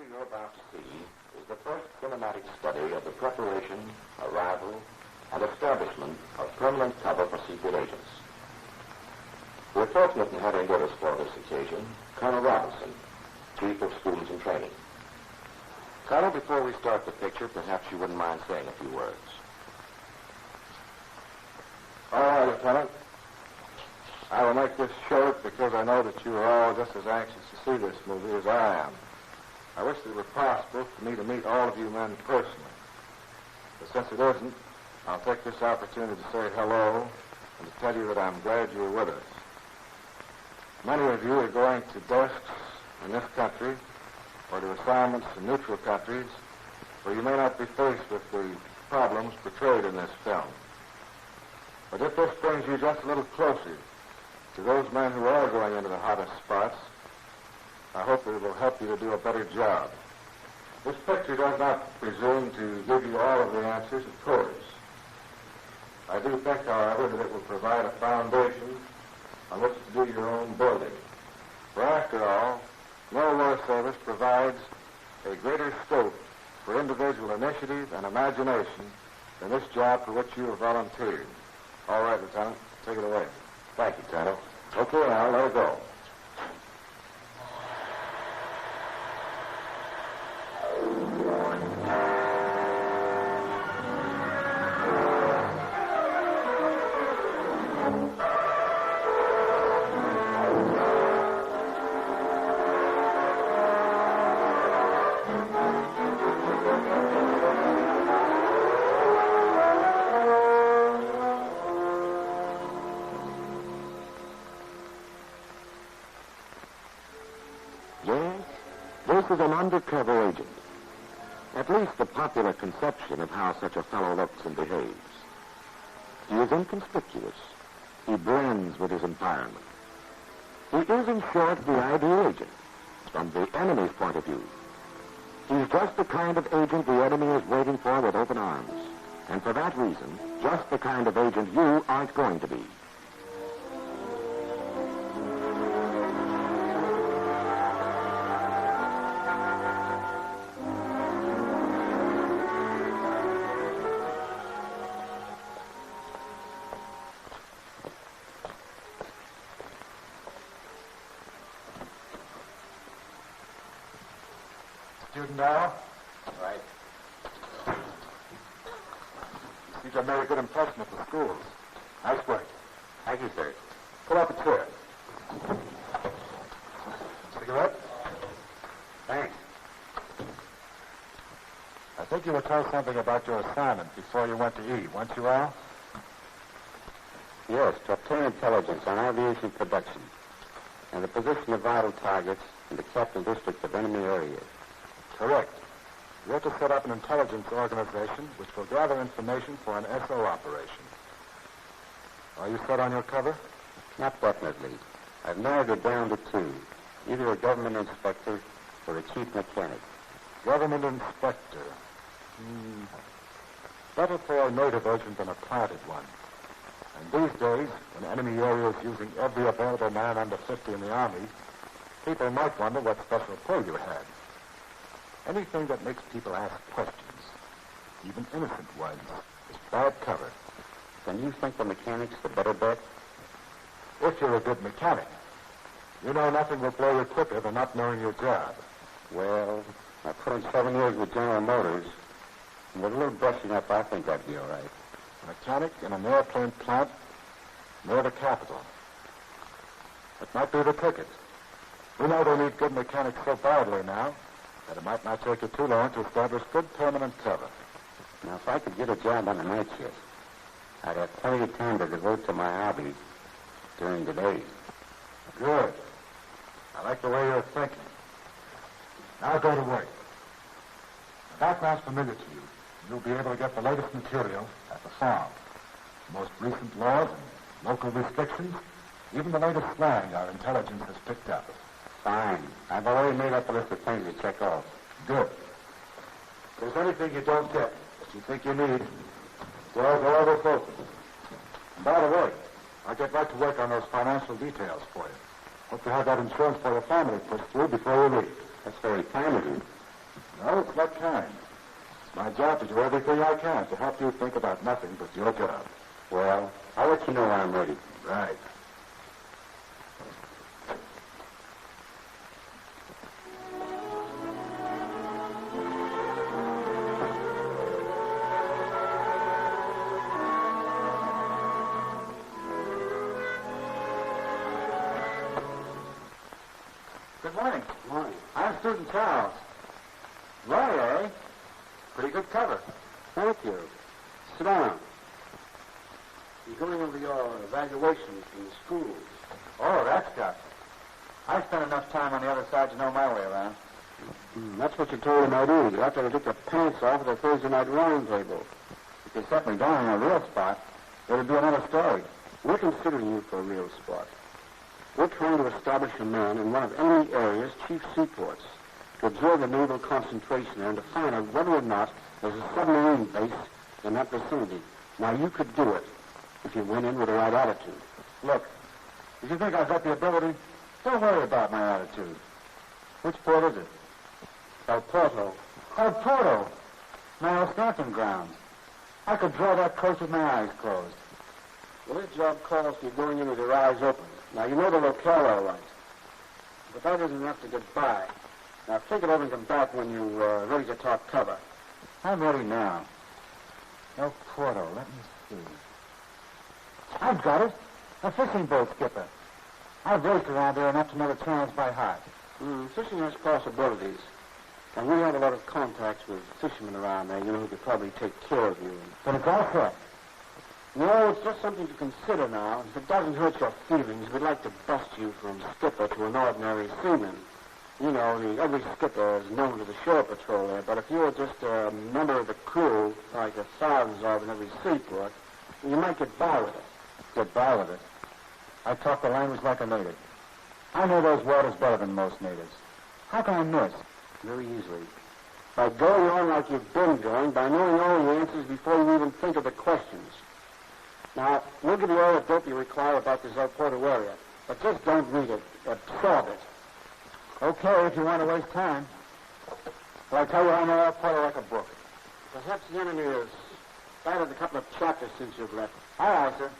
picture you're about to see is the first cinematic study of the preparation, arrival, and establishment of permanent cover for secret agents. We're fortunate in having with us for this occasion Colonel Robinson, Chief of Schools and Training. Colonel, before we start the picture, perhaps you wouldn't mind saying a few words. All right, Lieutenant. I will make this short because I know that you are all just as anxious to see this movie as I am. I wish that it were possible for me to meet all of you men personally. But since it isn't, I'll take this opportunity to say hello and to tell you that I'm glad you're with us. Many of you are going to desks in this country or to assignments in neutral countries where you may not be faced with the problems portrayed in this film. But if this brings you just a little closer to those men who are going into the hottest spots, I hope that it will help you to do a better job. This picture does not presume to give you all of the answers, of course. I do think, however, that it will provide a foundation on which to do your own building. For after all, no war service provides a greater scope for individual initiative and imagination than this job for which you have volunteered. All right, Lieutenant, take it away. Thank you, Colonel. Okay, now, let it go. This is an undercover agent. At least the popular conception of how such a fellow looks and behaves. He is inconspicuous. He blends with his environment. He is, in short, the ideal agent from the enemy's point of view. He's just the kind of agent the enemy is waiting for with open arms. And for that reason, just the kind of agent you aren't going to be. Student now? Right. You can make a good impression at the schools. Nice work. Thank you, sir. Pull up a chair. Cigarette? Thanks. I think you were told something about your assignment before you went to E, weren't you, Al? Yes, to obtain intelligence on aviation production and the position of vital targets in the capital district of enemy areas. Correct. You have to set up an intelligence organization which will gather information for an SO operation. Are you set on your cover? Not definitely. I've narrowed it down to two, either a government inspector or a chief mechanic. Government inspector. Better for a native agent than a planted one. And these days, when enemy area is using every available man under 50 in the Army, people might wonder what special pull you had. Anything that makes people ask questions, even innocent ones, is bad cover. Then you think the mechanic's the better bet? If you're a good mechanic. You know nothing will blow you quicker than not knowing your job. Well, I put in 7 years with General Motors, and with a little brushing up, I think I'd be all right. A mechanic in an airplane plant near the capital. That might be the ticket. We know they need good mechanics so badly now that it might not take you too long to establish good permanent cover. Now, if I could get a job on the night shift, I'd have plenty of time to devote to my hobby during the day. Good. I like the way you're thinking. Now go to work. The background's familiar to you. You'll be able to get the latest material at the farm. The most recent laws and local restrictions, even the latest slang our intelligence has picked up. Fine. I've already made up a list of things to check off. Good. If there's anything you don't get that you think you need, doors are always open. And by the way, I'll get right to work on those financial details for you. Hope to have that insurance for your family pushed through before you leave. That's very kind of you. No, it's not kind. It's my job to do everything I can to help you think about nothing but your job. Well, I'll let you know when I'm ready. Right. Good morning. Good morning. I'm Student Charles. Roy, eh? Pretty good cover. Thank you. Sit down. You're going over your evaluations from the schools. Oh, that stuff. I spent enough time on the other side to know my way around. That's what you told him I do. You have to take your pants off at the Thursday night round table. If you set me down in a real spot, it'll be another story. We're considering you for a real spot. We're trying to establish a man in one of enemy areas' chief seaports to observe the naval concentration there and to find out whether or not there's a submarine base in that vicinity. Now, you could do it if you went in with the right attitude. Look, if you think I've got the ability, don't worry about my attitude. Which port is it? El Porto. El Porto. My old stamping ground. I could draw that coast with my eyes closed. Well, this job calls for you going in with your eyes open. Now, you know the locale all right. But that isn't enough to get by. Now, think it over and come back when you're ready to talk cover. I'm ready now. El Porto, let me see. I've got it. A fishing boat skipper. I've raced around there enough to know the channels by heart. Fishing has possibilities. And we have a lot of contacts with fishermen around there, who could probably take care of you. But it's all set. No, it's just something to consider now. If it doesn't hurt your feelings, we'd like to bust you from skipper to an ordinary seaman. Every skipper is known to the shore patrol there, but if you were just a member of the crew, like the thousands of in every seaport, you might get by with it. Get by with it. I talk the language like a native. I know those waters better than most natives. How can I miss? Very easily. By going on like you've been going, by knowing all the answers before you even think of the questions. Now, we'll give you all the dope you require about this El Porto area, but just don't read it. Absorb it. Okay, if you want to waste time. But I tell you, I know El Porto like a book. Perhaps the enemy has started a couple of chapters since you've left. All right, sir.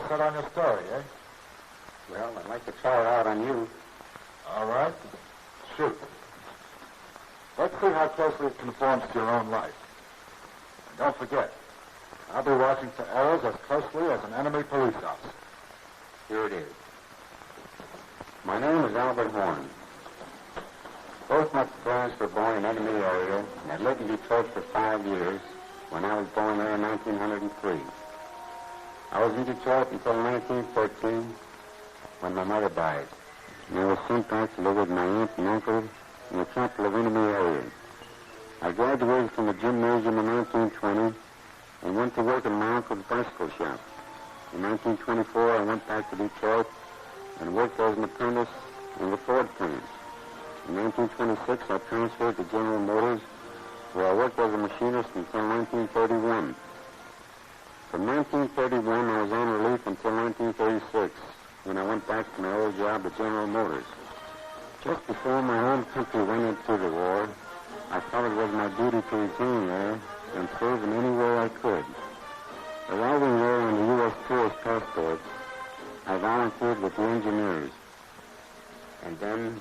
Set on your story, eh? Well, I'd like to try it out on you. All right. Shoot. Let's see how closely it conforms to your own life. And don't forget, I'll be watching for errors as closely as an enemy police officer. Here it is. My name is Albert Horn. Both my parents were born in enemy area and had lived in Detroit for 5 years when I was born there in 1903. I was in Detroit until 1913 when my mother died. And I was sent back to live with my aunt and uncle in the capital of enemy area. I graduated from the gymnasium in 1920 and went to work in my uncle's bicycle shop. In 1924, I went back to Detroit and worked as an apprentice in the Ford plant. In 1926, I transferred to General Motors, where I worked as a machinist until 1931. From 1931, I was on relief until 1936, when I went back to my old job at General Motors. Just before my home country went into the war, I felt it was my duty to return there and serve in any way I could. Arriving there on the U.S. tourist passport, I volunteered with the engineers. And then,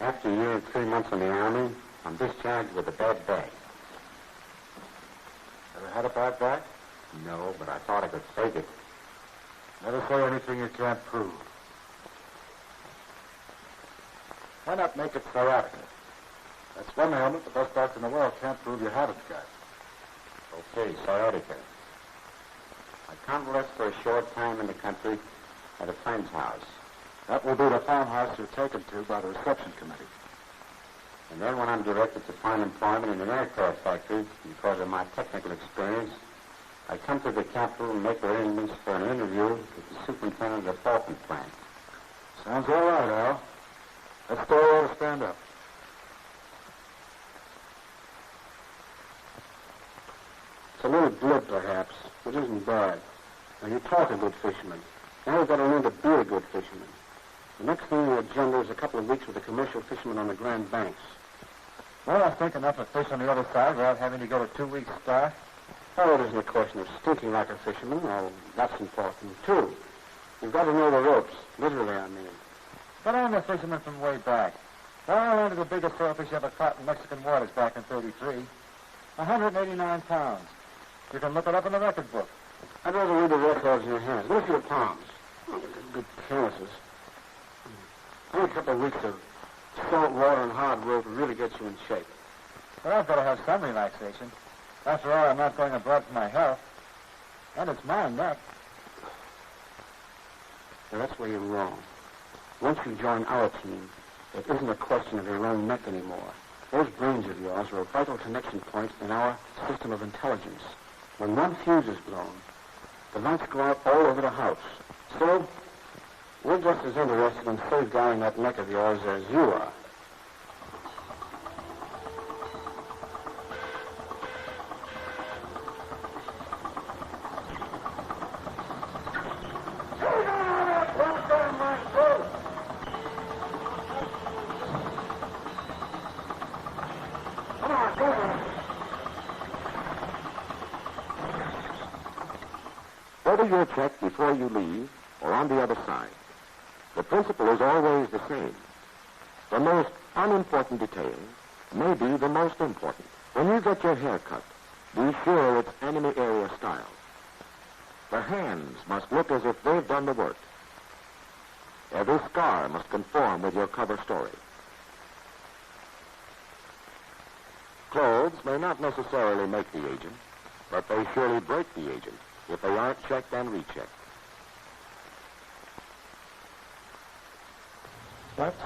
after a year and 3 months in the Army, I'm discharged with a bad back. Ever had a bad back? No, but I thought I could fake it. Never say anything you can't prove. Why not make it sciatica? That's one ailment the best doctor in the world can't prove you haven't got. Okay, sciatica. I convalesced for a short time in the country at a friend's house. That will be the farmhouse you're taken to by the reception committee. And then when I'm directed to find employment in an aircraft factory because of my technical experience, I come to the capital and make arrangements for an interview with the superintendent of the Falcon plant. Sounds all right, Al. That story ought to stand up. It's a little glib, perhaps, but isn't bad. Now, you talk a good fisherman. Now we've got to learn to be a good fisherman. The next thing on the agenda is a couple of weeks with a commercial fisherman on the Grand Banks. Well, I think enough of fish on the other side without having to go to 2 weeks' start. Oh, it isn't a question of stinking like a fisherman. Oh, that's important, too. You've got to know the ropes. Literally, I mean. But I'm a fisherman from way back. I landed the biggest sailfish ever caught in Mexican waters back in '33. 189 pounds. You can look it up in the record book. I'd rather read the records in your hands. Look at your palms. Oh, good canvases. Only a couple of weeks of salt water and hard work will really get you in shape. Well, I've got to have some relaxation. After all, I'm not going abroad for my health. And it's mine, that. Now, that's where you're wrong. Once you join our team, it isn't a question of your own neck anymore. Those brains of yours are a vital connection point in our system of intelligence. When one fuse is blown, the lights go out all over the house. So, we're just as interested in safeguarding that neck of yours as you are. Whether you're checked before you leave or on the other side, the principle is always the same. The most unimportant detail may be the most important. When you get your hair cut, be sure it's enemy area style. The hands must look as if they've done the work. Every scar must conform with your cover story. Clothes may not necessarily make the agent, but they surely break the agent if they aren't checked and rechecked. That's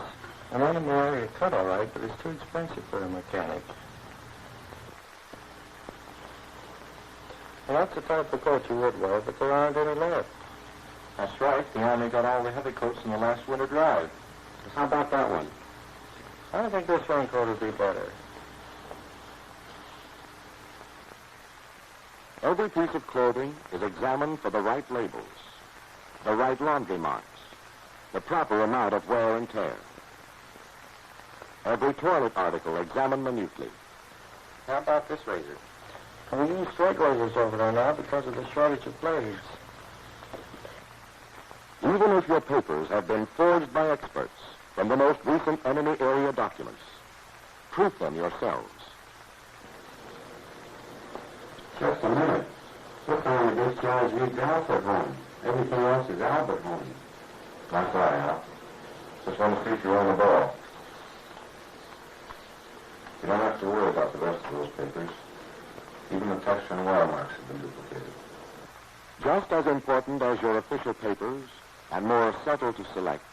an enemy area cut, all right, but it's too expensive for a mechanic. Well, that's the type of coat you would wear, but there aren't any left. That's right. The Army got all the heavy coats in the last winter drive. How about that one? I think this raincoat would be better. Every piece of clothing is examined for the right labels, the right laundry marks, the proper amount of wear and tear. Every toilet article examined minutely. How about this razor? We use straight razors over there now because of the shortage of blades. Even if your papers have been forged by experts from the most recent enemy area documents, proof them yourselves. Just a minute. This only discharged me to Alfred home. Everything else is Albert home. That's right, Al. Just want to see if you're on the ball. You don't have to worry about the rest of those papers. Even the text and wire marks have been duplicated. Just as important as your official papers, and more subtle to select,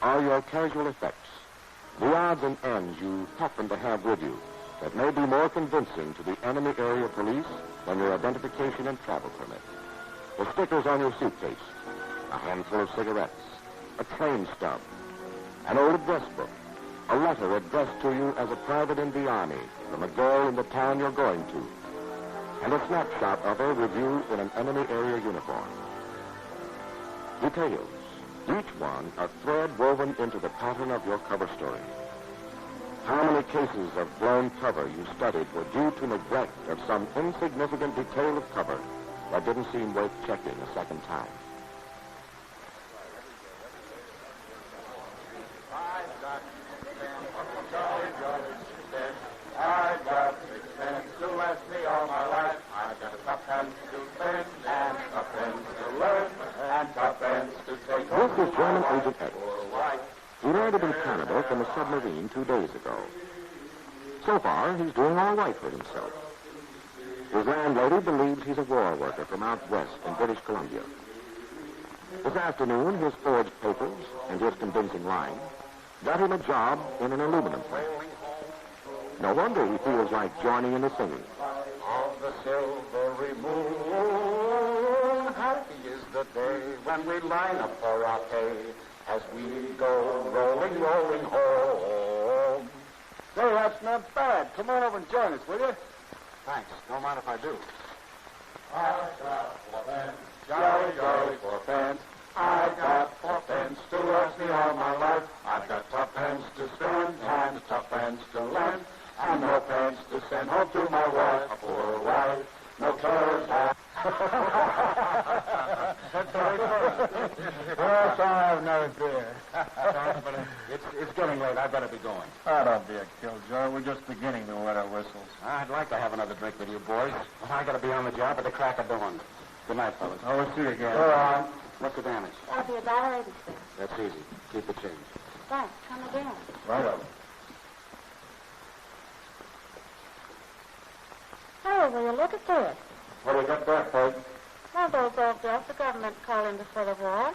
are your casual effects, the odds and ends you happen to have with you that may be more convincing to the enemy area police than your identification and travel permit. The stickers on your suitcase, a handful of cigarettes, a train stub, an old address book, a letter addressed to you as a private in the Army from a girl in the town you're going to, and a snapshot of her with you in an enemy area uniform. Details, each one a thread woven into the pattern of your cover story. How many cases of blown cover you studied were due to neglect of some insignificant detail of cover that didn't seem worth checking a second time? I've got 6 cents to last me all my life. I've got a tuppence to spend and tuppence to learn and tuppence to take home. This is German Agent X. He landed in Canada from a submarine 2 days ago. So far, he's doing all right for himself. His landlady believes he's a war worker from out west in British Columbia. This afternoon, his forged papers and his convincing line got him a job in an aluminum plant. No wonder he feels like joining in the singing. On the silvery moon, happy is the day when we line up for our pay as we go rolling, rolling home. Say, that's not bad. Come on over and join us, will you? Thanks. Don't mind if I do. I've got 4 pence, jolly, jolly 4 pence. I've got 4 pence to last me all my life. I've got 2 pence to spend and 2 pence to lend, and no pence to send home to my wife, a poor wife. No cares. That's very good. Well, so I have another beer. Thanks, but it's getting late. I better be going. Oh, don't be a killjoy. We're just beginning to wet our whistles. I'd like to have another drink with you, boys. Well, I got to be on the job at the crack of dawn. Good night, fellas. Oh, we'll see you again. Go on. What's the damage? That'll be $1.80, sir. That's easy. Keep the change. Thanks. Come again. Right up. Hey, will you look at this? What do you got there, Peg? Now, those old jobs the government called in before the war.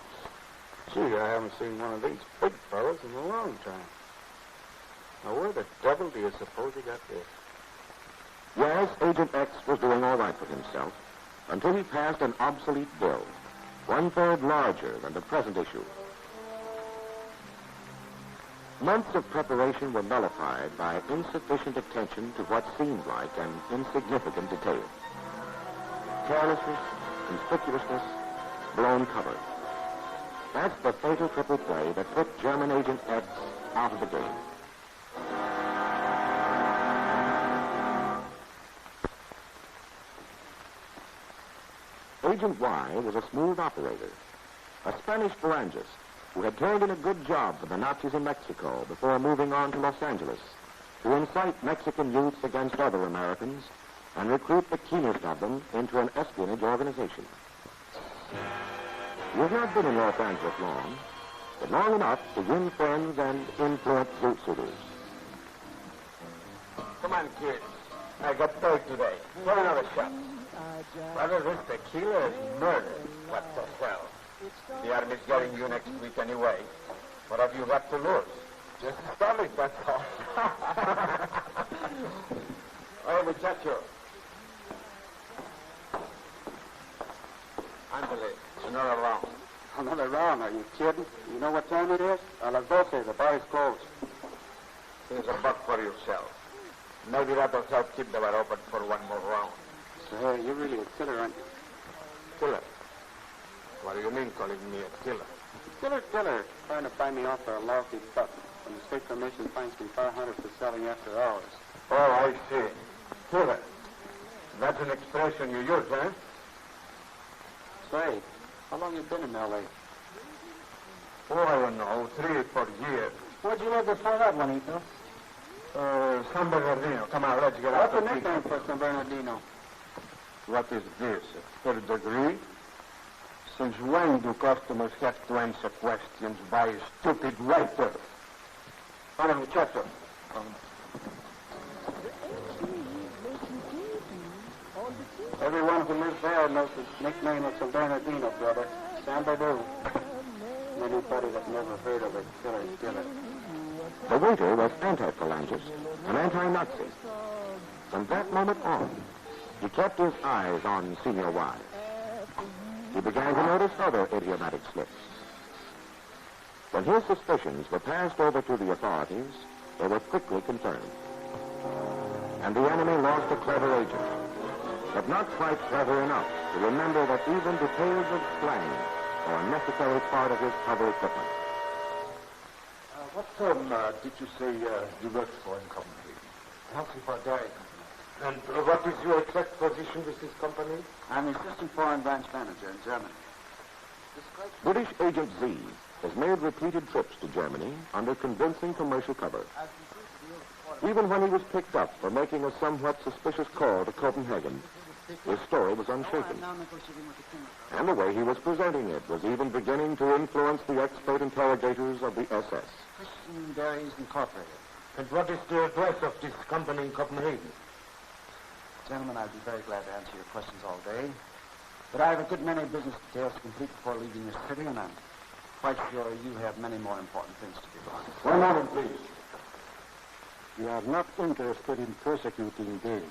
Gee, I haven't seen one of these big fellas in a long time. Now, where the devil do you suppose you got this? Yes, Agent X was doing all right for himself until he passed an obsolete bill, 1/3 larger than the present issue. Months of preparation were nullified by insufficient attention to what seemed like an insignificant detail. Carelessness, conspicuousness, blown cover. That's the fatal triple play that put German Agent X out of the game. Agent Y was a smooth operator, a Spanish phalangist who had turned in a good job for the Nazis in Mexico before moving on to Los Angeles to incite Mexican youths against other Americans and recruit the keenest of them into an espionage organization. He has not been in Los Angeles long, but long enough to win friends and influence zoot suitors. Come on, kids. I got paid today. Pour another shot. Brother, this tequila is murder. What the hell? The Army's getting you next week anyway. What have you got to lose? Just the stomach, that's all. Hey, muchacho. Ándale, another round. Another round? Are you kidding? You know what time it is? A las 12. The bar is closed. Here's $1 for yourself. Maybe that'll help keep the bar open for one more round. Say, you're really a killer, aren't you? Killer? What do you mean calling me a killer? Killer. Trying to find me off for a lousy buck. When the state commission finds me far hunted for selling after hours. Oh, I see. Killer. That's an expression you use, eh? Say, how long you been in L.A.? Oh, I don't know, 3 or 4 years. Where'd you live before that, Juanito? San Bernardino. Come on, let's get out. What's the nickname for San Bernardino? What is this, a third degree? Since when do customers have to answer questions by a stupid writer? Hola, muchacho. Everyone who lives there knows the nickname of San Bernardino, brother. San Bernardino. Anybody that never heard of it, killer. The waiter was anti-phalangist, an anti-Nazi. From that moment on, he kept his eyes on Senior Y. he began to notice other idiomatic slips. When his suspicions were passed over to the authorities, they were quickly confirmed. And the enemy lost a clever agent, but not quite clever enough to remember that even details of slang are a necessary part of his cover equipment. What firm did you say you worked for in Copenhagen? Helsingford Dairy Company. And what is your exact position with this company? I'm the assistant foreign branch manager in Germany. British Agent Z has made repeated trips to Germany under convincing commercial cover. Even when he was picked up for making a somewhat suspicious call to Copenhagen, his story was unshaken. And the way he was presenting it was even beginning to influence the expert interrogators of the SS. Christian Dairies Incorporated. And what is the address of this company in Copenhagen? Gentlemen, I'd be very glad to answer your questions all day. But I have a good many business details to complete before leaving this city, and I'm quite sure you have many more important things to do. One moment, please. We are not interested in persecuting gangs.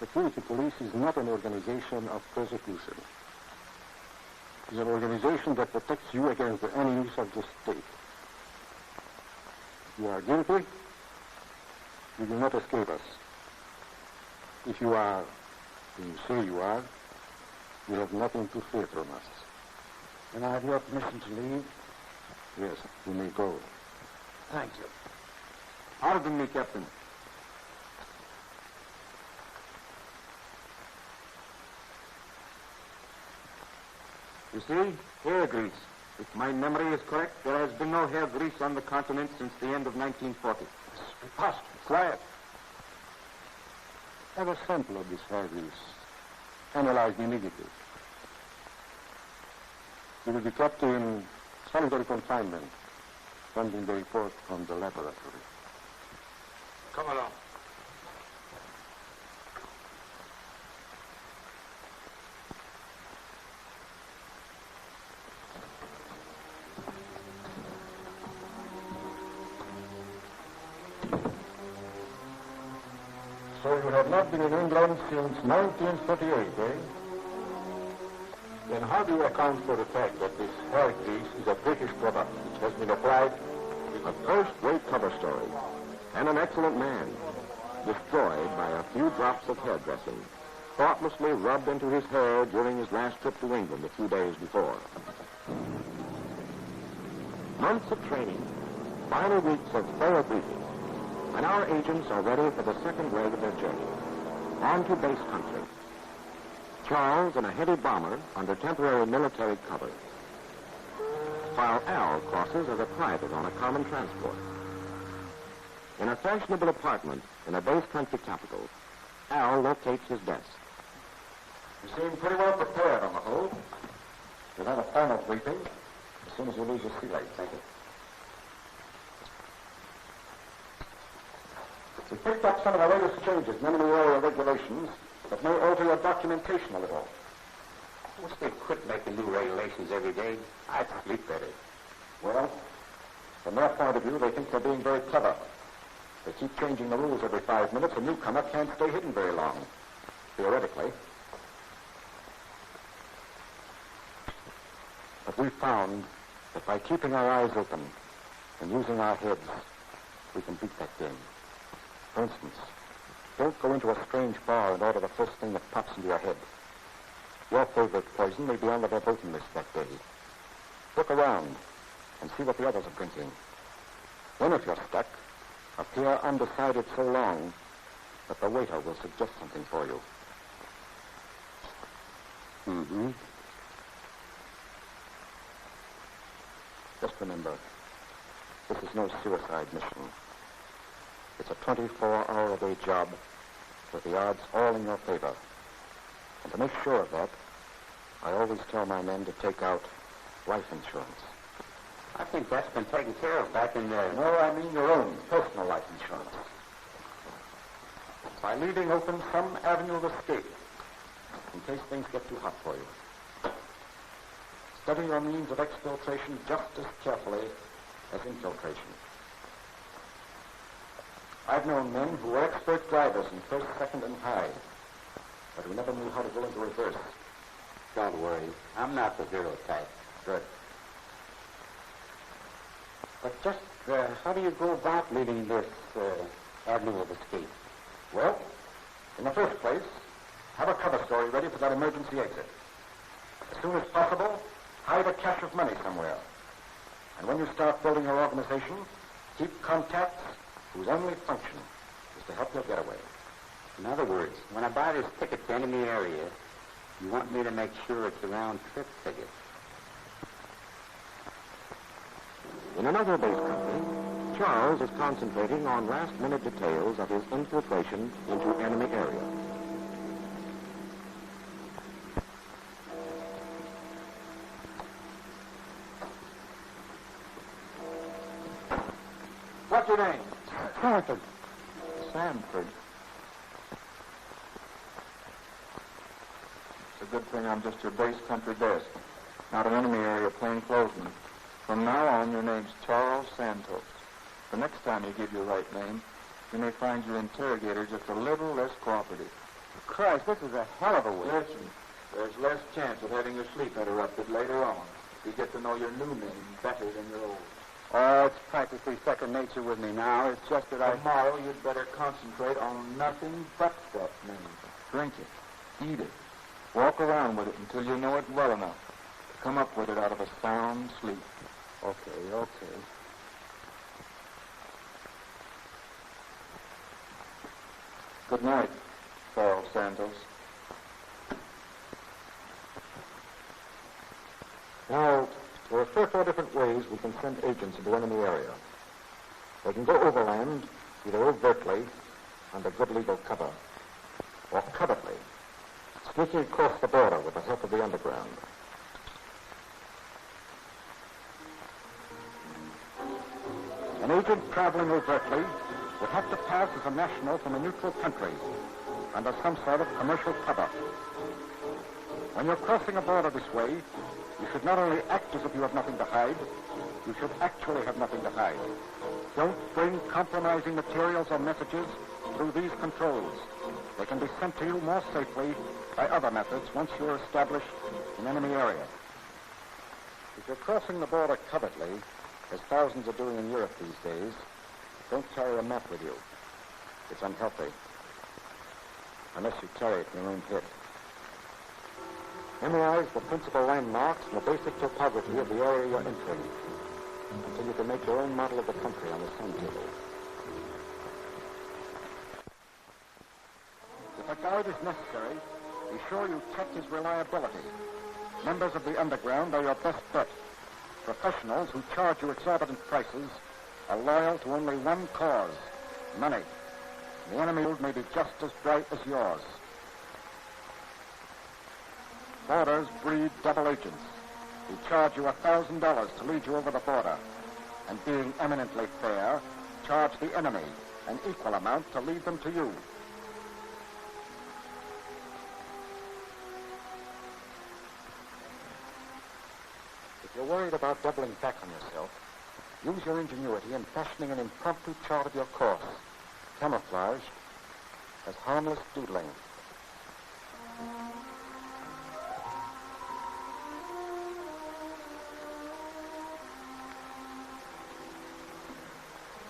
Security police is not an organization of persecution. It is an organization that protects you against the enemies of the state. If you are guilty, you will not escape us. If you are, and you say you are, you have nothing to fear from us. And I have your permission to leave? Yes, you may go. Thank you. Pardon me, Captain. You see, hair grease. If my memory is correct, there has been no hair grease on the continent since the end of 1940. Preposterous. Quiet. Have a sample of this hair grease. Analyzed immediately. You will be kept in solitary confinement, pending the report from the laboratory. Come along. So you have not been in England since 1938, eh? Then how do you account for the fact that this hair grease is a British product which has been applied? A first-rate cover story, and an excellent man, destroyed by a few drops of hairdressing, thoughtlessly rubbed into his hair during his last trip to England a few days before. Months of training, final weeks of thorough briefing, and our agents are ready for the second leg of their journey, on to base country. Charles in a heavy bomber under temporary military cover, while Al crosses as a private on a common transport. In a fashionable apartment in a base country capital, Al locates his desk. You seem pretty well prepared on the whole. You'll have a final briefing as soon as you lose your sea legs. Thank you. We picked up some of the latest changes in enemy area regulations that may alter your documentation a little. I wish they quit making new regulations every day. I'd sleep better. Well, from their point of view, they think they're being very clever. They keep changing the rules every 5 minutes. A newcomer can't stay hidden very long, theoretically. But we found that by keeping our eyes open and using our heads, we can beat that game. For instance, don't go into a strange bar and order the first thing that pops into your head. Your favorite poison may be on the verboten list that day. Look around and see what the others are drinking. Then if you're stuck, appear undecided so long that the waiter will suggest something for you. Mm-hmm. Just remember, this is no suicide mission. It's a 24-hour-a-day job with the odds all in your favor. And to make sure of that, I always tell my men to take out life insurance. I think that's been taken care of back in the... No, I mean your own personal life insurance. By leaving open some avenue of escape, in case things get too hot for you. Study your means of exfiltration just as carefully as infiltration. I've known men who were expert drivers in first, second, and high, but who never knew how to go into reverse. Don't worry. I'm not the hero type. Good. But just how do you go about leading this avenue of escape? Well, in the first place, have a cover story ready for that emergency exit. As soon as possible, hide a cache of money somewhere. And when you start building your organization, keep contacts whose only function is to help your getaway. In other words, when I buy this ticket to enemy area, you want me to make sure it's a round-trip ticket. In another base country, Charles is concentrating on last-minute details of his infiltration into enemy area. What's your name? Sanford. Sanford. It's a good thing I'm just your base country desk, not an enemy area plainclothesman. From now on, your name's Charles Santos. The next time you give your right name, you may find your interrogator just a little less cooperative. Christ, this is a hell of a week. Listen, there's less chance of having your sleep interrupted later on if you get to know your new name better than your old. Oh, it's practically second nature with me now. It's just that Tomorrow, you'd better concentrate on nothing but that name. Drink it. Eat it. Walk around with it until you know it well enough to come up with it out of a sound sleep. Okay. Good night, Charles Santos. Now, there are 3 or 4 different ways we can send agents into enemy area. They can go overland, either overtly, under good legal cover, or covertly, sneaking across the border with the help of the underground. An agent traveling overtly would have to pass as a national from a neutral country under some sort of commercial cover. When you're crossing a border this way, you should not only act as if you have nothing to hide, you should actually have nothing to hide. Don't bring compromising materials or messages through these controls. They can be sent to you more safely by other methods once you're established in enemy area. If you're crossing the border covertly, as thousands are doing in Europe these days, don't carry a map with you. It's unhealthy. Unless you carry it in your own head. Memorize the principal landmarks and the basic topography of the area you're entering until you can make your own model of the country on the sun table. If a guide is necessary, be sure you check his reliability. Members of the underground are your best bet. Professionals who charge you exorbitant prices are loyal to only one cause, money. The enemy may be just as bright as yours. Borders breed double agents who charge you $1,000 to lead you over the border, and being eminently fair, charge the enemy an equal amount to lead them to you. If you're worried about doubling back on yourself, use your ingenuity in fashioning an impromptu chart of your course, camouflaged as harmless doodling.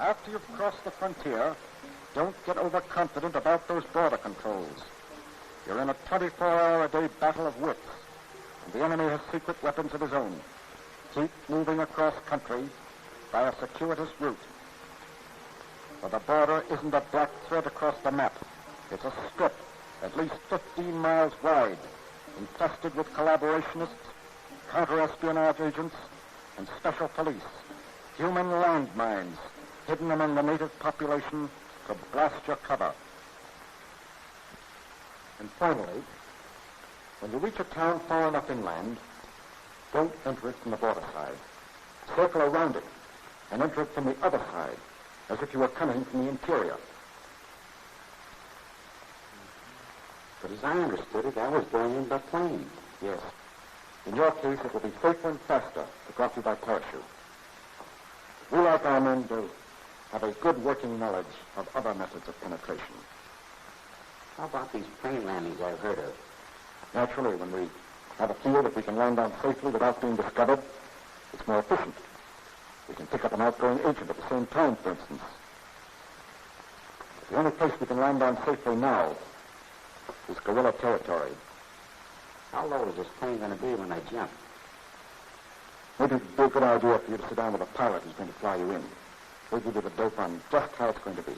After you've crossed the frontier, don't get overconfident about those border controls. You're in a 24-hour-a-day battle of wits, and the enemy has secret weapons of his own. Keep moving across country by a circuitous route. For the border isn't a black thread across the map. It's a strip at least 15 miles wide, infested with collaborationists, counter-espionage agents, and special police. Human landmines hidden among the native population to blast your cover. And finally, when you reach a town far enough inland, don't enter it from the border side. Circle around it and enter it from the other side, as if you were coming from the interior. But as I understood it, I was going in by plane. Yes. In your case, it will be safer and faster to drop you by parachute. We, like our men do, have a good working knowledge of other methods of penetration. How about these plane landings I've heard of? Naturally, when we Have a feel that we can land down safely without being discovered. It's more efficient. We can pick up an outgoing agent at the same time, for instance. The only place we can land on safely now is guerrilla territory. How low is this plane going to be when I jump? Maybe it'd be a good idea for you to sit down with a pilot who's going to fly you in. He'll give you the dope on just how it's going to be.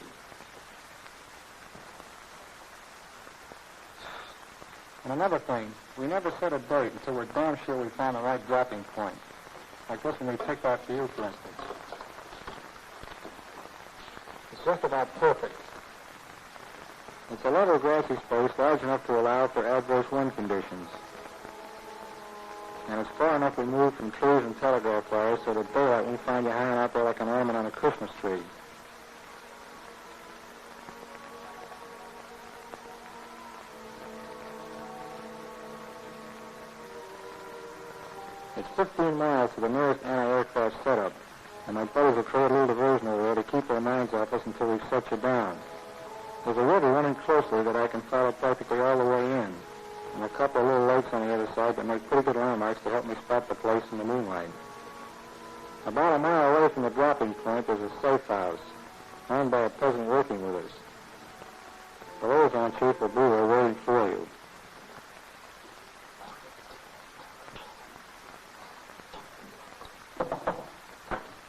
And another thing, we never set a date until we're damn sure we found the right dropping point. Like this when we take off for you, for instance. It's just about perfect. It's a level grassy space large enough to allow for adverse wind conditions. And it's far enough removed from trees and telegraph wires so that daylight won't find you hanging out there like an ornament on a Christmas tree. It's 15 miles to the nearest anti-aircraft setup, and my buddies have tried a little diversion over there to keep their minds off us until we set you down. There's a river running closely that I can follow practically all the way in, and a couple of little lakes on the other side that make pretty good landmarks to help me spot the place in the moonlight. About a mile away from the dropping point, there's a safe house, owned by a peasant working with us. The liaison chief will be there waiting for you.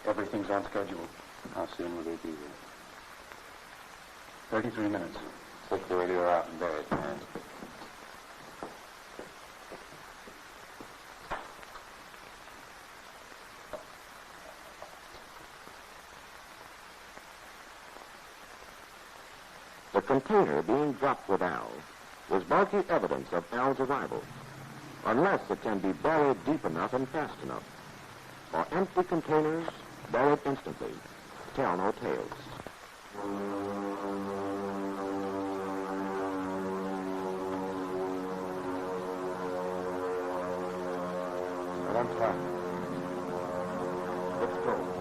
Everything's on schedule. How soon will they be here? 33 minutes. Take the radio out in bed, man. The container being dropped with Al was bulky evidence of Al's arrival, unless it can be buried deep enough and fast enough. For empty containers, buried instantly, tell no tales. Right on time. Let's go.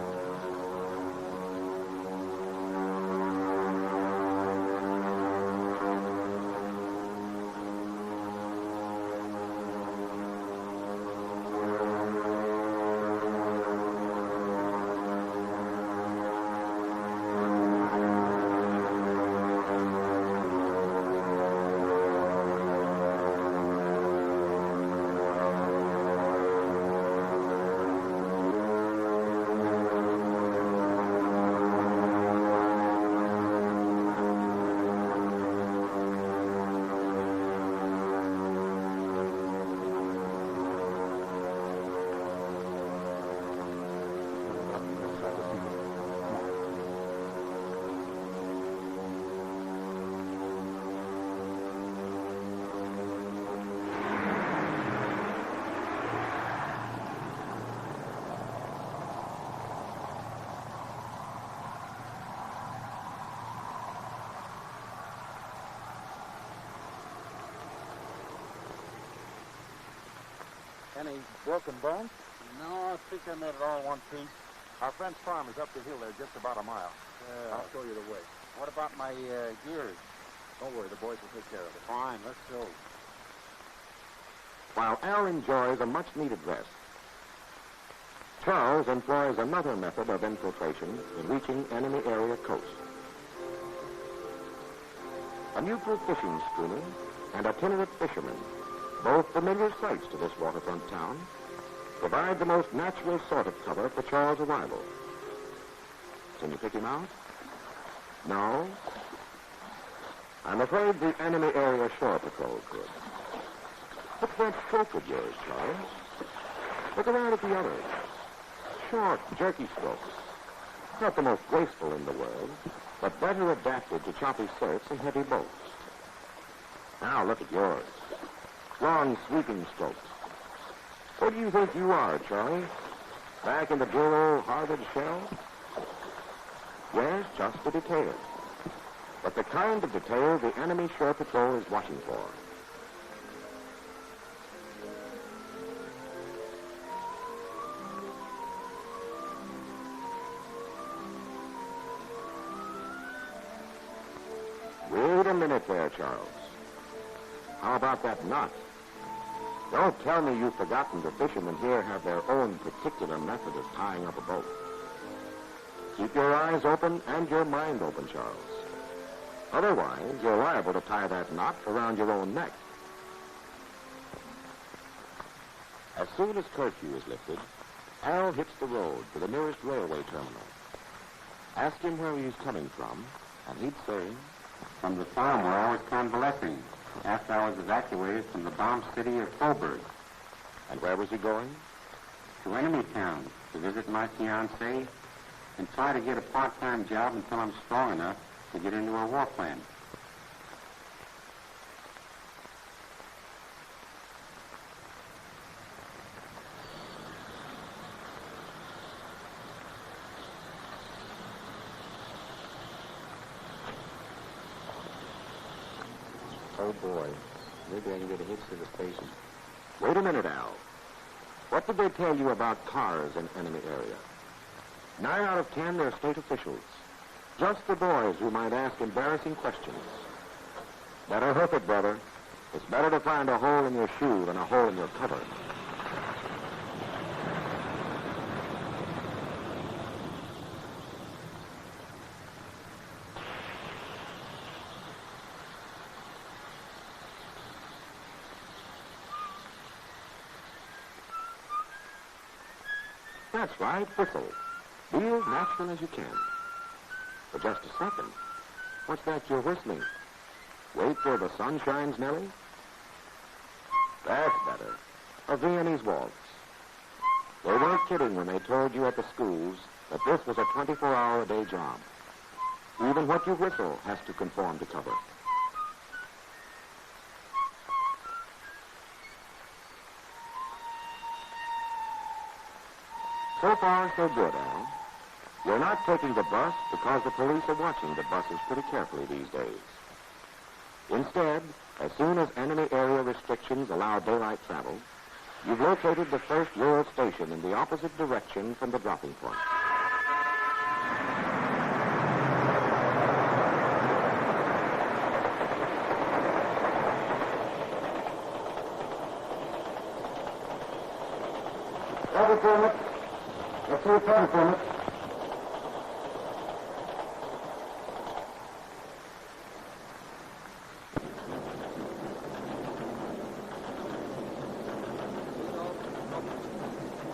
Any broken bones? No, I think I made it all in one piece. Our friend's farm is up the hill there, just about a mile. I'll show you the way. What about my gears? Don't worry, the boys will take care of it. Fine, let's go. While Al enjoys a much-needed rest, Charles employs another method of infiltration in reaching enemy area coast. A neutral fishing schooner and itinerant fisherman, both familiar sights to this waterfront town, provide the most natural sort of cover for Charles' arrival. Can you pick him out? No? I'm afraid the enemy area shore patrol could. What's that stroke of yours, Charles? Look around at the others. Short, jerky strokes. Not the most graceful in the world, but better adapted to choppy surfs and heavy boats. Now look at yours. Long, sweeping strokes. What do you think you are, Charlie? Back in the dear old Harvard shell? Yes, just a detail. But the kind of detail the enemy shore patrol is watching for. Wait a minute there, Charles. How about that knot? Don't tell me you've forgotten the fishermen here have their own particular method of tying up a boat. Keep your eyes open and your mind open, Charles. Otherwise, you're liable to tie that knot around your own neck. As soon as curfew is lifted, Al hits the road to the nearest railway terminal. Ask him where he's coming from, and he'd say, From the farm where I was convalescing after I was evacuated from the bombed city of Coburg. And where was he going? To Enemy Town to visit my fiancée and try to get a part-time job until I'm strong enough to get into a war plan. Oh, boy. Maybe I can get a hitch to the station. Wait a minute, Al. What did they tell you about cars in enemy area? 9 out of 10 are state officials. Just the boys who might ask embarrassing questions. Better hook it, brother. It's better to find a hole in your shoe than a hole in your cover. That's right, whistle. Be as natural as you can. For just a second. What's that you're whistling? Wait till the sun shines, Nellie? That's better. A Viennese waltz. They weren't kidding when they told you at the schools that this was a 24-hour-a-day job. Even what you whistle has to conform to cover. So far, so good, Al. You're not taking the bus because the police are watching the buses pretty carefully these days. Instead, as soon as enemy area restrictions allow daylight travel, you've located the first rural station in the opposite direction from the dropping point. Travel permit. Let's see a travel permit.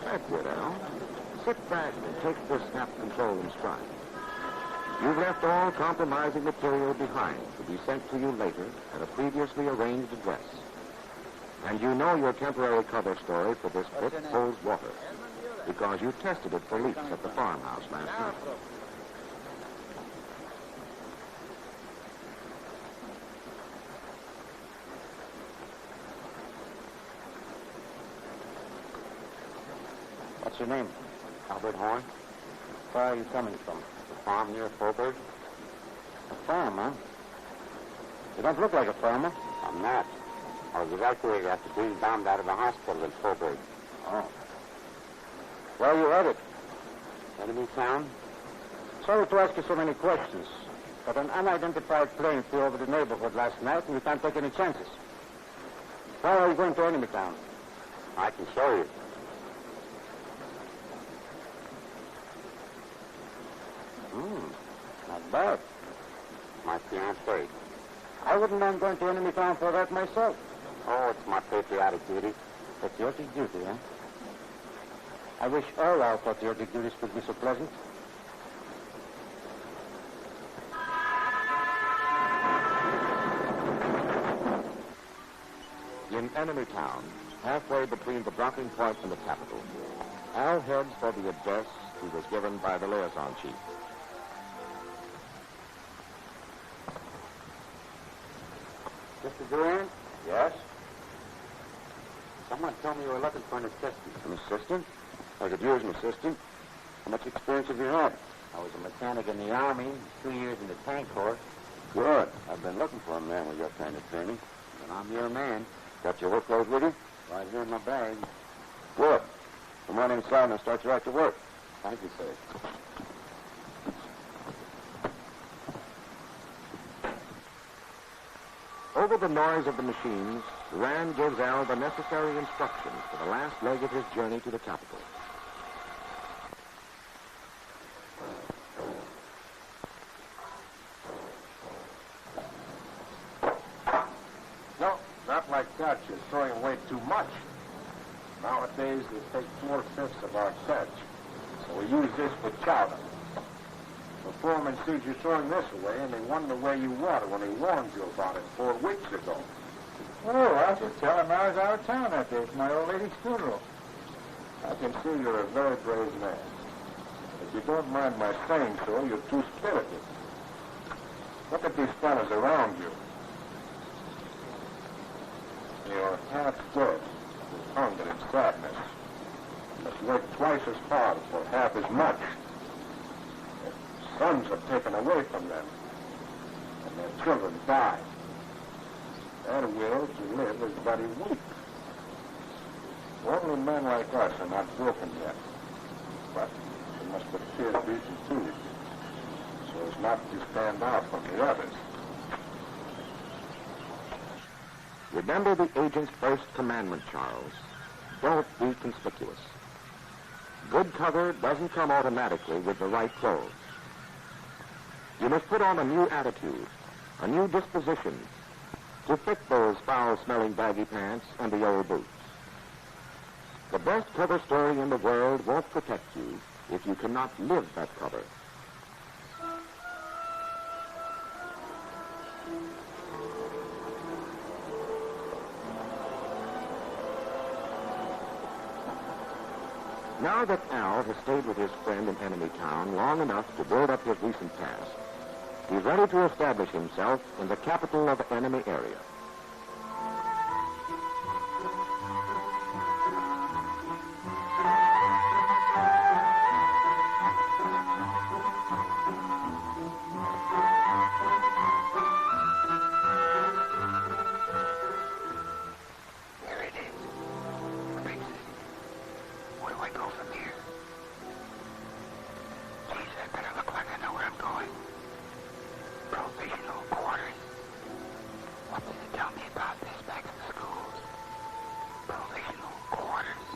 That's it, Al. Sit back and take the snap control in stride. You've left all compromising material behind to be sent to you later at a previously arranged address. And you know your temporary cover story for this trip holds water, because you tested it for leaks at the farmhouse last night. What's your name? Albert Horn, Where are you coming from? the farm near Coburg. A farm, huh? You don't look like a farmer. I'm not. I was evacuated after being bombed out of the hospital in Coburg. Oh. Where are you headed? Enemy town? Sorry to ask you so many questions, but an unidentified plane flew over the neighborhood last night, and we can't take any chances. Why are you going to Enemy Town? I can show you. Not bad. My fiancée. I wouldn't mind going to Enemy Town for that myself. Oh, it's my patriotic duty. Patriotic duty, huh? I wish all our patriotic duties could be so pleasant. In Enemy Town, halfway between the dropping point and the capital, Al heads for the address he was given by the liaison chief. Mr. Durant? Yes? Someone told me you were looking for an assistant. An assistant? I could use an assistant. How much experience have you had? I was a mechanic in the Army, 2 years in the tank corps, Good. I've been looking for a man with your kind of training. and I'm your man. Got your work clothes with you? Right here in my bag. Good. Come on inside and I'll start you right to work. Thank you, sir. Over the noise of the machines, Rand gives Al the necessary instructions for the last leg of his journey to the capital. No, not like that. You're throwing away too much. Nowadays, they take 4/5 of our catch. So we use this for chowder. The foreman sees you throwing this away, and they wonder where you water when he warned you about it 4 weeks ago. Oh, I should tell him I was out of town that day for my old lady's funeral. I can see you're a very brave man. If you don't mind my saying so, you're too spirited. Look at these fellas around you. You're half dead, with hunger and sadness. You must work twice as hard for half as much. Their sons are taken away from them, and their children die. Their will to live is very weak. Only men like us are not broken yet, but we must appear beaten too, so as not to stand out from the others. Remember the agent's first commandment, Charles. Don't be conspicuous. Good cover doesn't come automatically with the right clothes. You must put on a new attitude, a new disposition, to fit those foul-smelling baggy pants and the old boots. The best cover story in the world won't protect you if you cannot live that cover. Now that Al has stayed with his friend in enemy town long enough to build up his recent past, he's ready to establish himself in the capital of the enemy area. There it is. Fix it. Where do I go from here? Geez, I better look like I know where I'm going. Provisional quarters. What does it tell me about this back in the schools? Provisional quarters.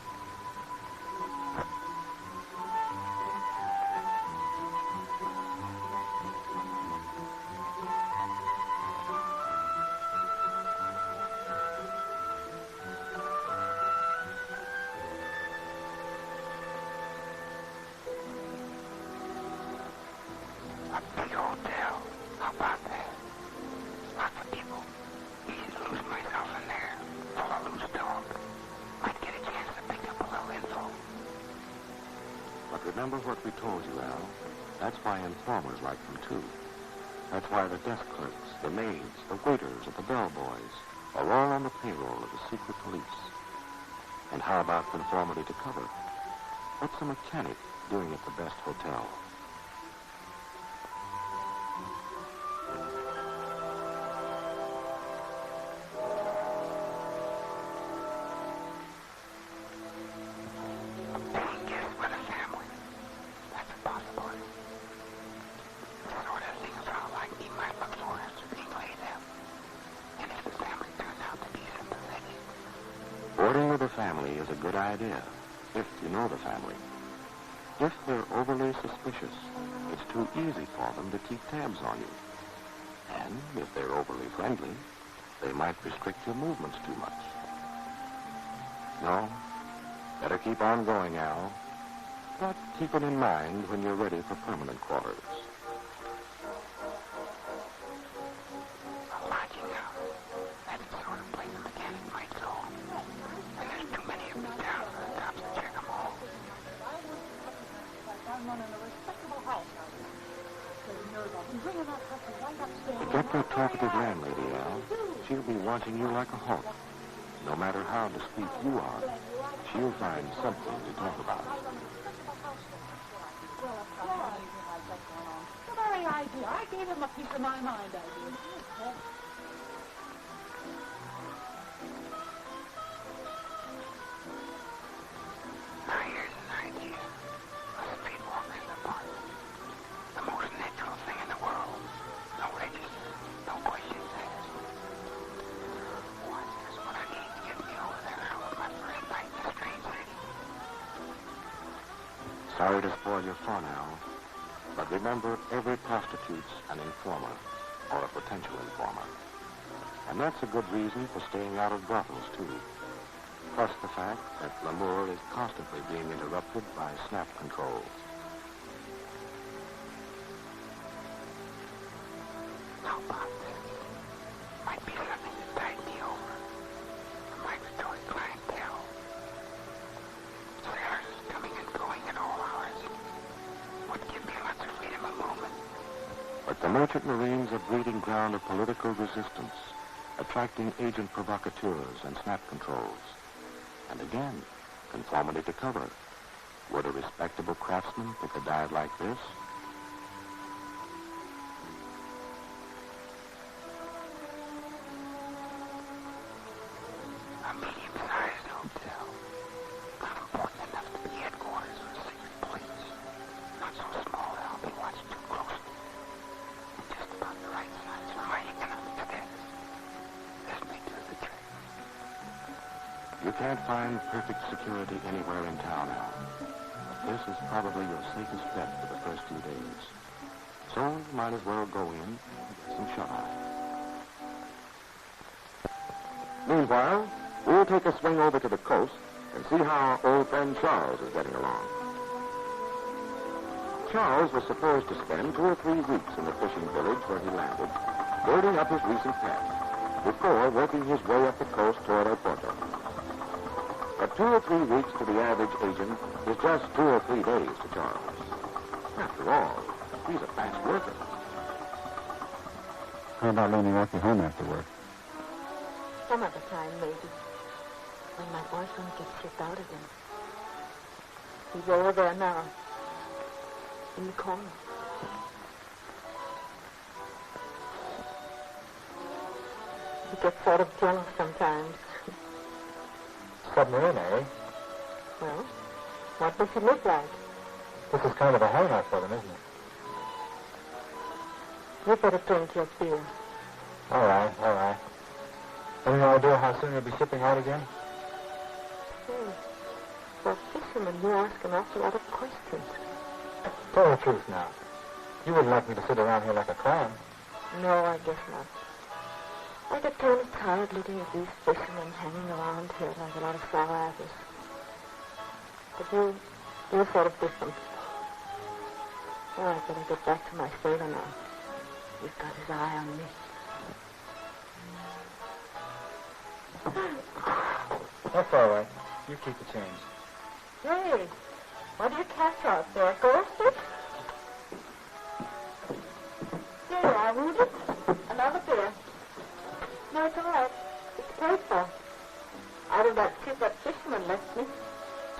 A big hotel. How about that? Lots of people. Easy to lose myself in there. Full of loose dog. Might get a chance to pick up a little info. But remember what we told you, Al. That's why informers like them, too. That's why the desk clerks, the maids, the waiters, and the bellboys are all on the payroll of the secret police. And how about conformity to cover? What's a mechanic doing at the best hotel? Paying guests with a family. That's a possibility. The sort of thing a fellow like me might look for after being laid out. And if the family turns out to be sympathetic. Boarding with a family is a good idea, if you know the family. If they're overly suspicious, it's too easy for them to keep tabs on you. And if they're overly friendly, they might restrict your movements too much. No, better keep on going, Al. But keep it in mind when you're ready for permanent quarters. A lodging house. That's the sort of place a mechanic might go. And there's too many of them down for the cops to check them all. Get that talkative landlady, Al. She'll be watching you like a hawk. No matter how discreet you are, she'll find something to talk about. The very idea. I gave him a piece of my mind, I did. Now here's an idea. A street walk in the park. The most natural thing in the world. No register, no questions asked. Sorry to spoil your fun, Al, but remember, every prostitute's an informer or a potential informer. And that's a good reason for staying out of brothels, too. Plus the fact that L'amour is constantly being interrupted by snap controls. How about this? Might be something to tide me over. A migratory clientele. Sailors coming and going at all hours. Would give me lots of freedom of movement. But the merchant marines are breeding ground of political resistance, attracting agent provocateurs and snap controls. And again, conformity to cover. Would a respectable craftsman pick a dive like this? A medium-sized hotel. Not important enough to be headquarters for secret police. Not so small that I'll be watched too closely. Just about the right size for my economic status. This may do the trick. You can't find perfect security anywhere in town now. This is probably your safest bet for the first few days. So you might as well go in and get some shut-eye. Meanwhile, we'll take a swing over to the coast and see how old friend Charles is getting along. Charles was supposed to spend 2 or 3 weeks in the fishing village where he landed, building up his recent past, before working his way up the coast toward El Porto. But 2 or 3 weeks to the average agent is just 2 or 3 days to Charles. After all, he's a fast worker. How about leaving Rocky home after work? Some other time, maybe. When my boyfriend gets shipped out again. He's over there now. In the corner. He gets sort of jealous sometimes. Submarine, eh? Well, what does he look like? This is kind of a hangout for them, isn't it? You better drink your beer. All right, all right. Any idea how soon you'll be shipping out again? Say, for a fisherman, you ask an awful lot of questions. Tell the truth now. You wouldn't like me to sit around here like a clown. No, I guess not. I get kind of tired looking at these fishermen hanging around here like a lot of sour apples. But you're sort of different. Oh, I better get back to my sailor now. He's got his eye on me. That's all right. You keep the change. Hey, what do you catch out there? Ghosted? Here you are, Rudy. Another beer. No, it's all right. It's paid for. Out of that tip that fisherman left me.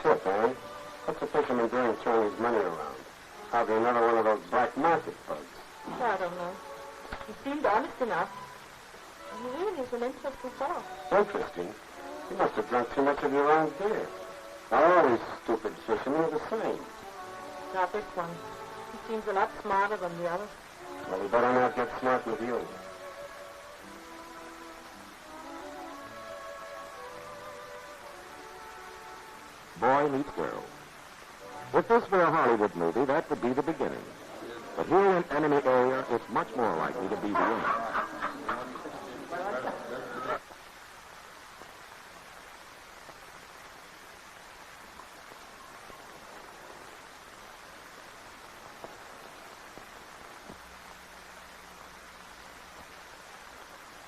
Tip, eh? What's a fisherman doing throwing his money around? Probably another one of those black market bugs. I don't know. He seemed honest enough. He really is an interesting fellow. Interesting. You must have drunk too much of your own beer. All these stupid fishermen are the same. Not this one. He seems a lot smarter than the others. Well, we better not get smart with you. Boy meets girl. If this were a Hollywood movie, that would be the beginning. But here in enemy area, it's much more likely to be the end.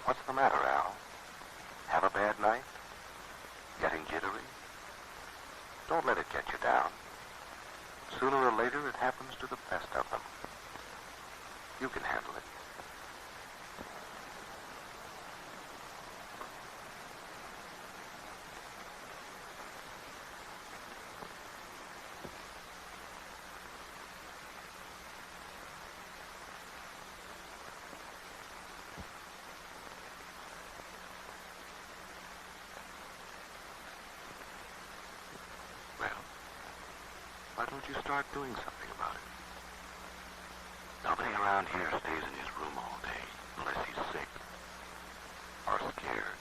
What's the matter, Al? Have a bad night? Getting jittery? Don't let it get you down. Sooner or later, it happens to the best of them. You can handle it. Why don't you start doing something about it? Nobody around here stays in his room all day unless he's sick or scared.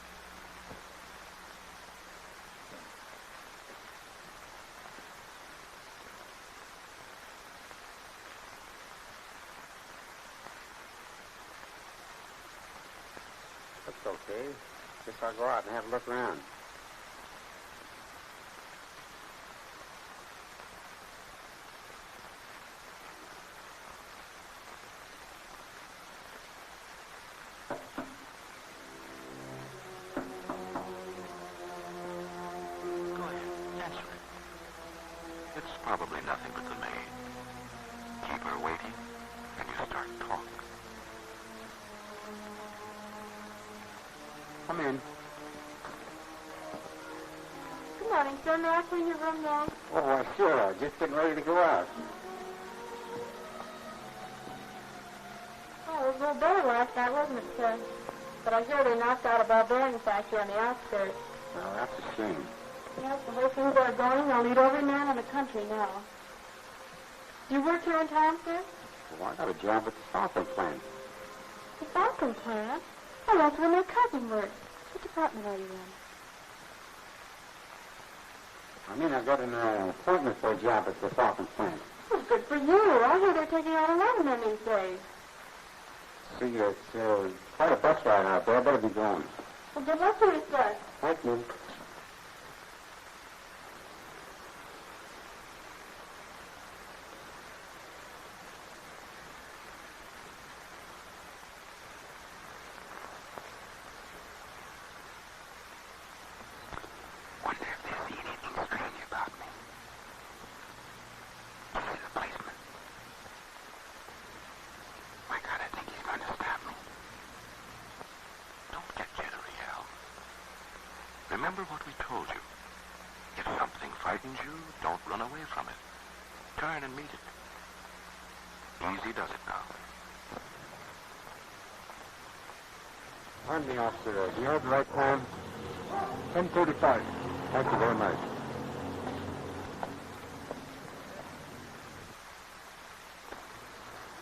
Dave. Guess I'll go out and have a look around. Go ahead. Answer it. It's probably nothing but the maid. Keep her waiting, and you start talking. Come in. Good morning, sir. May I clean your room now? Oh, why, sure. Just getting ready to go out. Oh, it was a little better last night, wasn't it, sir? But I hear they knocked out a barbarian factory on the outskirts. Well, that's a shame. Yes, the way things are going, they'll lead every man in the country now. Do you work here in town, sir? Well, I got a job at the Falcon plant. The Falcon plant? Oh, that's where my cousin works. What department are you in? I mean, I've got an appointment for a job at the Falcon plant. Well, good for you. I hear they're taking out a lot of men these days. See, it's quite a bus ride out there. I better be going. Well, good luck to you, sir. Thank you. Wonder if they see anything strange about me. You see the policeman? My God, I think he's going to stop me. Don't get jittery, Al. Remember what we told you. If something frightens you, don't run away from it. Turn and meet it. Easy does it now. Pardon me, officer. Do you have the right time? 10:35. Thank you very much.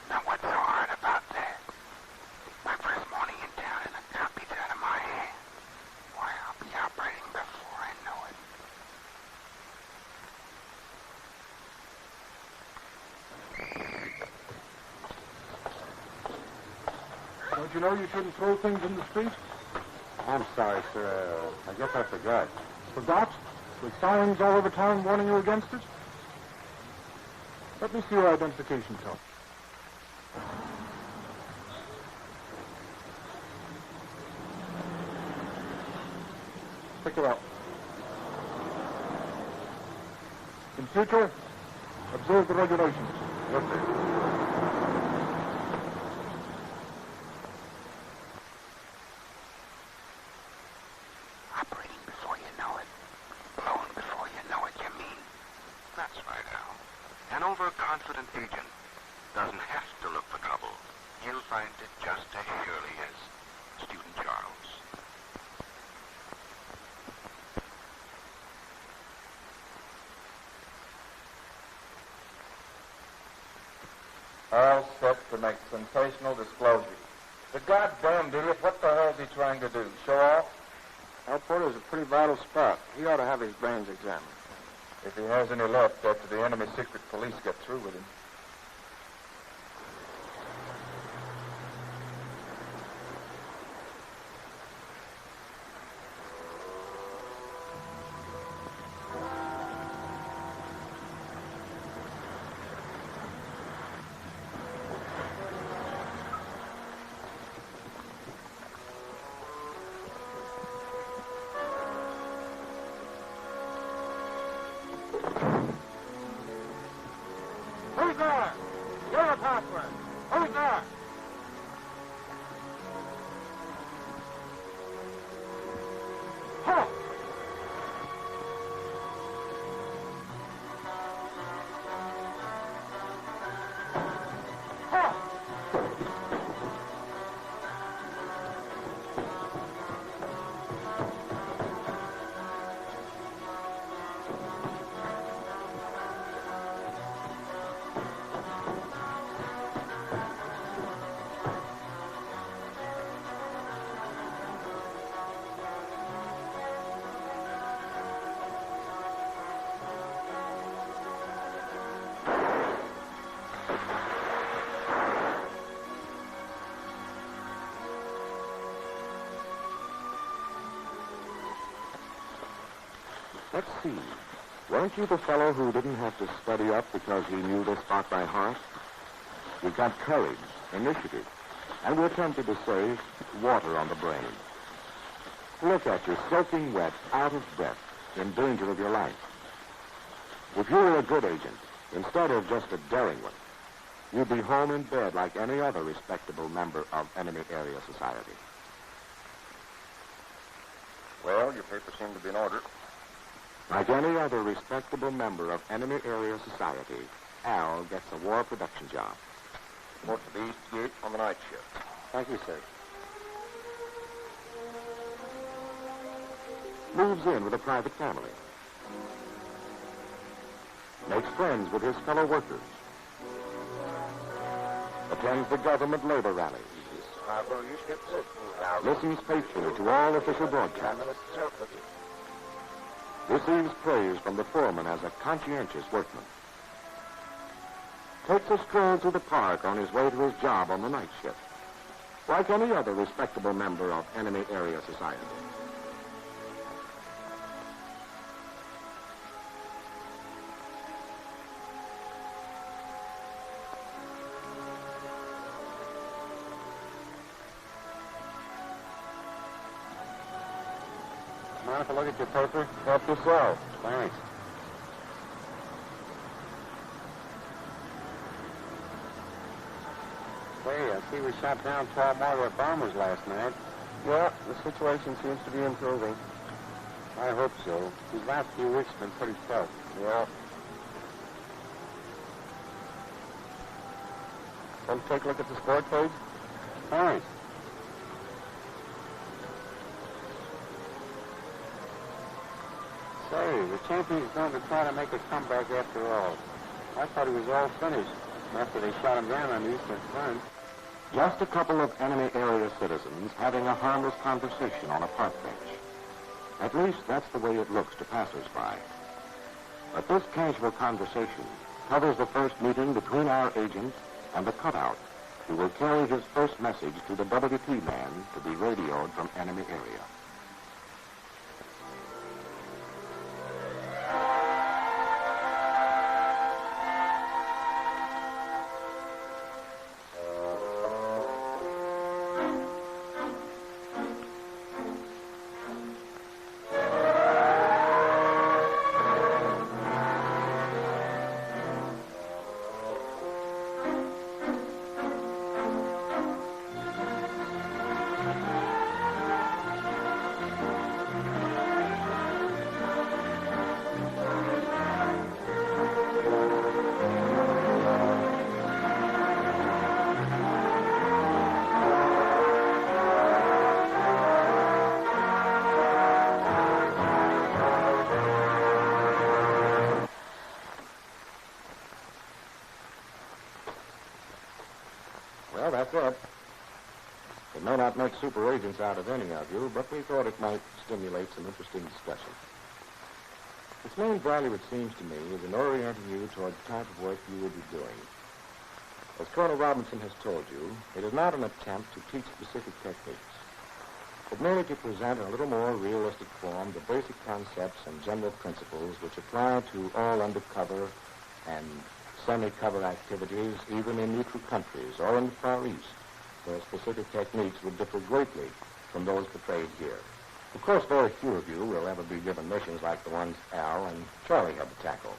Now, what's so hard about that? My first morning in town and a cop beats out of my hand. Why, I'll be operating before I know it. Don't you know you shouldn't throw things in the street? I'm sorry, sir. I guess I forgot. Forgot? With signs all over town warning you against it? Let me see your identification card. Pick it up. In future, observe the regulations. Yes, sir. Operating before you know it. Blown before you know it, you mean? That's right, Al. An overconfident agent doesn't have to look for trouble. He'll find it just as surely as Student Charles. All set to make sensational disclosure. The goddamn idiot, what the hell is he trying to do? Show off? Our Porter's a pretty vital spot. He ought to have his brains examined. If he has any left after the enemy secret police get through with him. Who's there? You're a password. Who's there? Halt! Halt! Let's see. Weren't you the fellow who didn't have to study up because he knew this spot by heart? You got courage, initiative, and were tempted to say, water on the brain. Look at you, soaking wet, out of breath, in danger of your life. If you were a good agent, instead of just a daring one, you'd be home in bed like any other respectable member of enemy area society. Well, your papers seem to be in order. Like any other respectable member of enemy area society, Al gets a war production job. Report to the East Gate on the night shift. Thank you, sir. Moves in with a private family. Makes friends with his fellow workers. Attends the government labor rallies. Listens faithfully to all official broadcasts. Receives praise from the foreman as a conscientious workman. Takes a stroll through the park on his way to his job on the night shift. Like any other respectable member of enemy area society. Mind if I look at your paper? Help yourself. Thanks. Say, I see we shot down 12 moderate bombers last night. Yeah, the situation seems to be improving. I hope so. These last few weeks have been pretty tough. Yeah. Want to take a look at the sport page? Thanks. Say, the champion's going to try to make a comeback after all. I thought he was all finished after they shot him down on the eastern front. Just a couple of enemy area citizens having a harmless conversation on a park bench. At least that's the way it looks to passers-by. But this casual conversation covers the first meeting between our agent and the cutout, who will carry his first message to the WP man to be radioed from enemy area. Well, that's it. It may not make super agents out of any of you, but we thought it might stimulate some interesting discussion. Its main value, it seems to me, is in orienting you toward the type of work you will be doing. As Colonel Robinson has told you, it is not an attempt to teach specific techniques, but merely to present in a little more realistic form the basic concepts and general principles which apply to all undercover and semi-cover activities, even in neutral countries or in the Far East, where specific techniques would differ greatly from those portrayed here. Of course, very few of you will ever be given missions like the ones Al and Charlie had to tackle.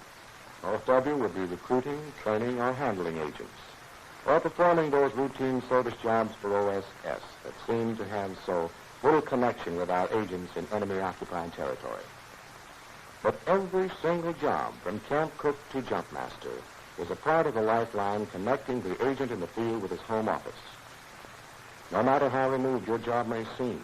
Most of you will be recruiting, training, or handling agents, or performing those routine service jobs for OSS that seem to have so little connection with our agents in enemy-occupied territory. But every single job, from camp cook to jump master, is a part of the lifeline connecting the agent in the field with his home office. No matter how removed your job may seem,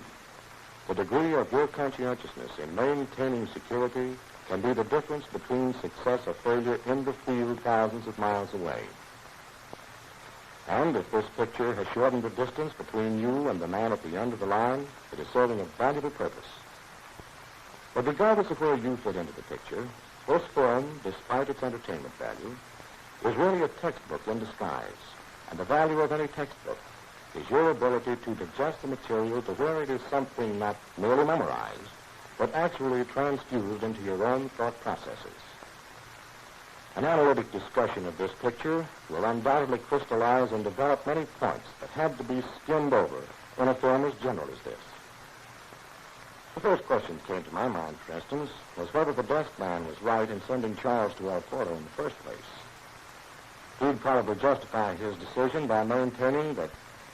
the degree of your conscientiousness in maintaining security can be the difference between success or failure in the field thousands of miles away. And if this picture has shortened the distance between you and the man at the end of the line, it is serving a valuable purpose. But regardless of where you fit into the picture, this film, despite its entertainment value, is really a textbook in disguise. And the value of any textbook is your ability to digest the material to where it is something not merely memorized, but actually transfused into your own thought processes. An analytic discussion of this picture will undoubtedly crystallize and develop many points that had to be skimmed over in a film as general as this. The first question that came to my mind, for instance, was whether the desk man was right in sending Charles to El Porto in the first place. He'd probably justify his decision by maintaining that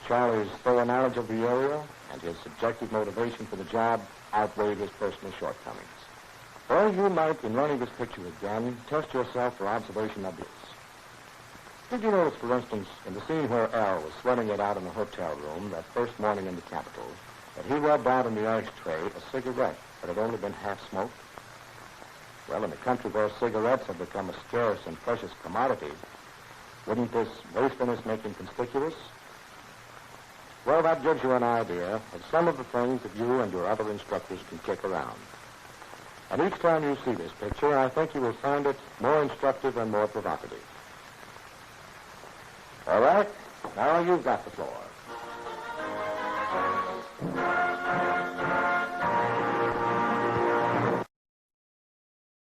Charlie's thorough knowledge of the area and his subjective motivation for the job outweighed his personal shortcomings. Or you might, in running this picture again, test yourself for observation of this. Did you notice, for instance, in the scene where Al was sweating it out in the hotel room that first morning in the capital, that he rubbed out in the ashtray a cigarette that had only been half smoked? Well, in a country where cigarettes have become a scarce and precious commodity, wouldn't this wastefulness make him conspicuous? Well, that gives you an idea of some of the things that you and your other instructors can kick around. And each time you see this picture, I think you will find it more instructive and more provocative. All right, now you've got the floor.